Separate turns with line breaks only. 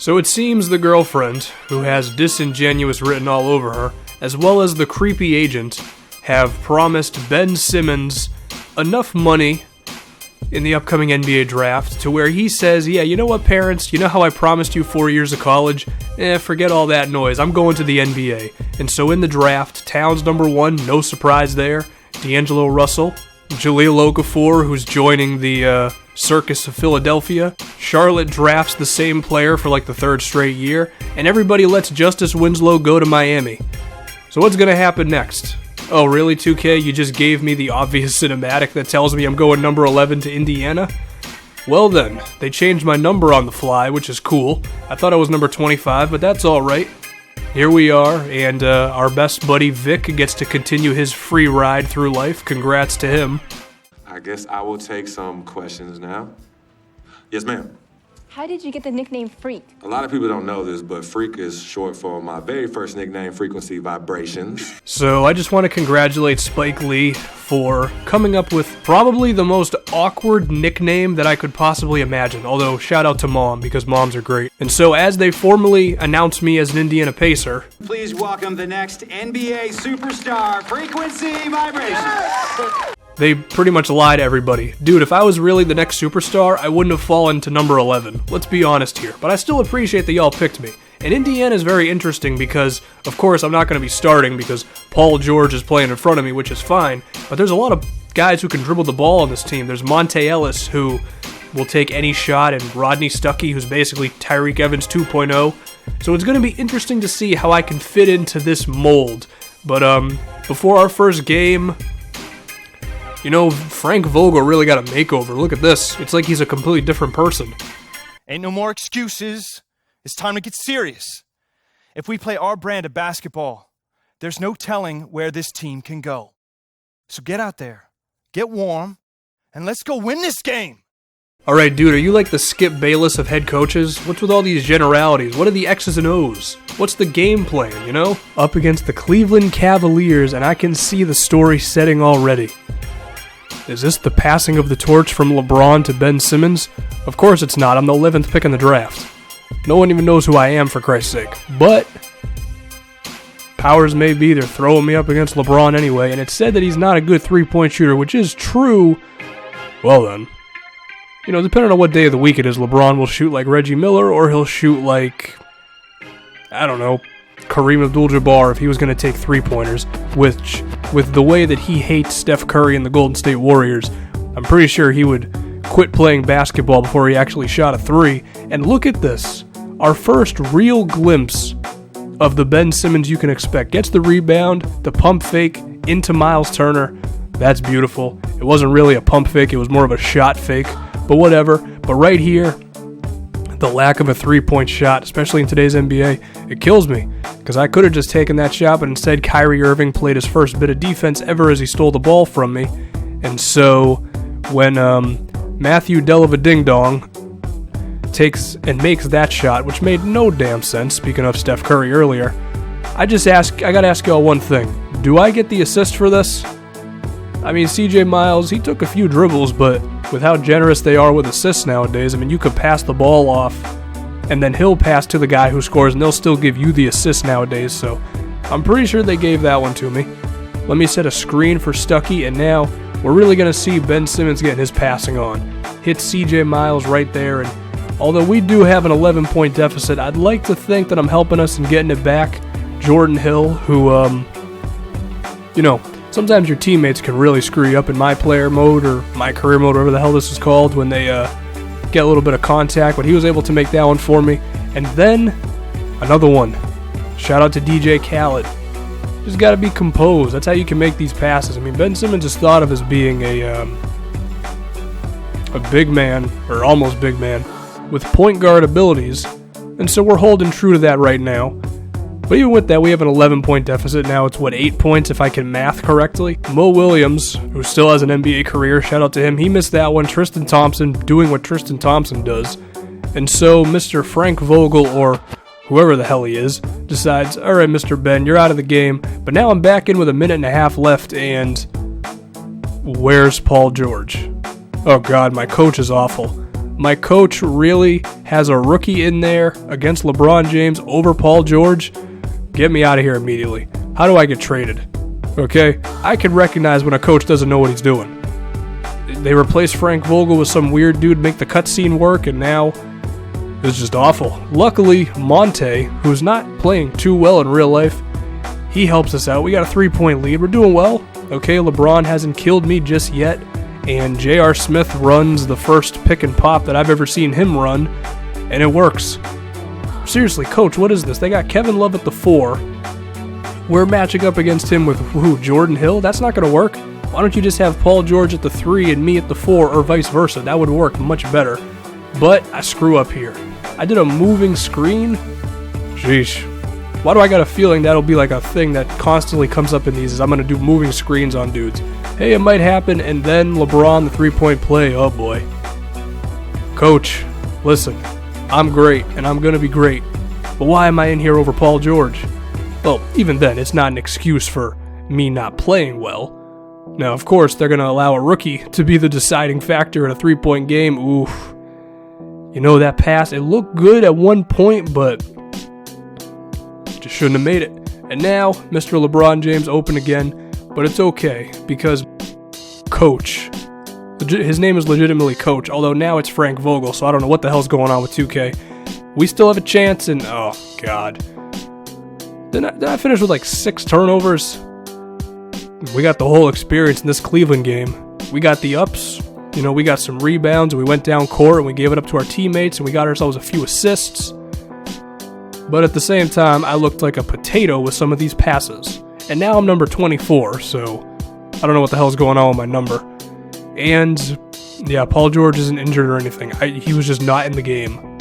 So it seems the girlfriend, who has disingenuous written all over her, as well as the creepy agent, have promised Ben Simmons enough money in the upcoming NBA draft to where he says, yeah, you know what, parents, you know how I promised you 4 years of college? Forget all that noise, I'm going to the NBA. And so in the draft, Towns number 1, no surprise there, D'Angelo Russell, Jahlil Okafor, who's joining the Circus of Philadelphia, Charlotte drafts the same player for like the 3rd straight year, and everybody lets Justice Winslow go to Miami. So what's going to happen next? Oh, really, 2K? You just gave me the obvious cinematic that tells me I'm going number 11 to Indiana? Well then, they changed my number on the fly, which is cool. I thought I was number 25, but that's alright. Here we are, and our best buddy Vic gets to continue his free ride through life. Congrats to him.
I guess I will take some questions now. Yes, ma'am.
How did you get the nickname Freak?
A lot of people don't know this, but Freak is short for my very first nickname, Frequency Vibrations.
So I just want to congratulate Spike Lee for coming up with probably the most awkward nickname that I could possibly imagine. Although, shout out to Mom, because moms are great. And so as they formally announced me as an Indiana Pacer,
please welcome the next NBA superstar, Frequency Vibrations.
They pretty much lie to everybody. Dude, if I was really the next superstar, I wouldn't have fallen to number 11. Let's be honest here. But I still appreciate that y'all picked me. And Indiana is very interesting because, of course, I'm not going to be starting because Paul George is playing in front of me, which is fine. But there's a lot of guys who can dribble the ball on this team. There's Monte Ellis, who will take any shot, and Rodney Stuckey, who's basically Tyreek Evans 2.0. So it's going to be interesting to see how I can fit into this mold. But before our first game, you know, Frank Vogel really got a makeover. Look at this. It's like he's a completely different person.
Ain't no more excuses. It's time to get serious. If we play our brand of basketball, there's no telling where this team can go. So get out there, get warm, and let's go win this game.
Alright, dude, are you like the Skip Bayless of head coaches? What's with all these generalities? What are the X's and O's? What's the game plan, you know? Up against the Cleveland Cavaliers, and I can see the story setting already. Is this the passing of the torch from LeBron to Ben Simmons? Of course it's not. I'm the 11th pick in the draft. No one even knows who I am, for Christ's sake. But powers may be, they're throwing me up against LeBron anyway, and it's said that he's not a good three-point shooter, which is true. Well then. You know, depending on what day of the week it is, LeBron will shoot like Reggie Miller, or he'll shoot like, I don't know, Kareem Abdul-Jabbar if he was going to take three-pointers, which, with the way that he hates Steph Curry and the Golden State Warriors, I'm pretty sure he would quit playing basketball before he actually shot a three. And look at this. Our first real glimpse of the Ben Simmons you can expect. Gets the rebound, the pump fake into Miles Turner. That's beautiful. It wasn't really a pump fake, it was more of a shot fake, but whatever. But right here, the lack of a three-point shot, especially in today's NBA, it kills me. Because I could have just taken that shot, but instead Kyrie Irving played his first bit of defense ever as he stole the ball from me. And so when Matthew Dellaveding-Dong takes and makes that shot, which made no damn sense, speaking of Steph Curry earlier, I gotta ask y'all one thing. Do I get the assist for this? I mean, CJ Miles, he took a few dribbles, but with how generous they are with assists nowadays, I mean, you could pass the ball off, and then he'll pass to the guy who scores, and they'll still give you the assist nowadays, so I'm pretty sure they gave that one to me. Let me set a screen for Stuckey, and now we're really going to see Ben Simmons getting his passing on. Hit CJ Miles right there, and although we do have an 11-point deficit, I'd like to think that I'm helping us in getting it back. Jordan Hill, who, you know, sometimes your teammates can really screw you up in my player mode or my career mode, whatever the hell this is called, when they get a little bit of contact, but he was able to make that one for me. And then another one. Shout out to DJ Khaled. Just got to be composed. That's how you can make these passes. I mean, Ben Simmons is thought of as being a big man, or almost big man, with point guard abilities, and so we're holding true to that right now. But even with that, we have an 11-point deficit now. It's, 8 points if I can math correctly. Mo Williams, who still has an NBA career, shout out to him, he missed that one. Tristan Thompson doing what Tristan Thompson does. And so Mr. Frank Vogel, or whoever the hell he is, decides, all right, Mr. Ben, you're out of the game. But now I'm back in with a minute and a half left, and where's Paul George? Oh, God, my coach is awful. My coach really has a rookie in there against LeBron James over Paul George. Get me out of here immediately. How do I get traded? Okay? I can recognize when a coach doesn't know what he's doing. They replaced Frank Vogel with some weird dude to make the cutscene work, and now it's just awful. Luckily, Monte, who's not playing too well in real life, he helps us out. We got a 3-point lead. We're doing well. Okay, LeBron hasn't killed me just yet, and J.R. Smith runs the first pick and pop that I've ever seen him run, and it works. Seriously, coach, what is this? They got Kevin Love at the 4. We're matching up against him with who? Jordan Hill? That's not going to work. Why don't you just have Paul George at the 3 and me at the 4, or vice versa? That would work much better. But I screw up here. I did a moving screen. Sheesh. Why do I got a feeling that'll be like a thing that constantly comes up in these, is I'm going to do moving screens on dudes. Hey, it might happen, and then LeBron, the 3-point play. Oh boy. Coach, listen. I'm great, and I'm going to be great. But why am I in here over Paul George? Well, even then, it's not an excuse for me not playing well. Now, of course, they're going to allow a rookie to be the deciding factor in a 3-point game. Oof. You know, that pass, it looked good at one point, but just shouldn't have made it. And now, Mr. LeBron James open again, but it's okay, because Coach, his name is legitimately Coach, although now it's Frank Vogel, so I don't know what the hell's going on with 2K. We still have a chance, and oh, God. Didn't I finish with like 6 turnovers? We got the whole experience in this Cleveland game. We got the ups, you know, we got some rebounds, and we went down court, and we gave it up to our teammates, and we got ourselves a few assists. But at the same time, I looked like a potato with some of these passes. And now I'm number 24, so I don't know what the hell's going on with my number. And, yeah, Paul George isn't injured or anything. He was just not in the game.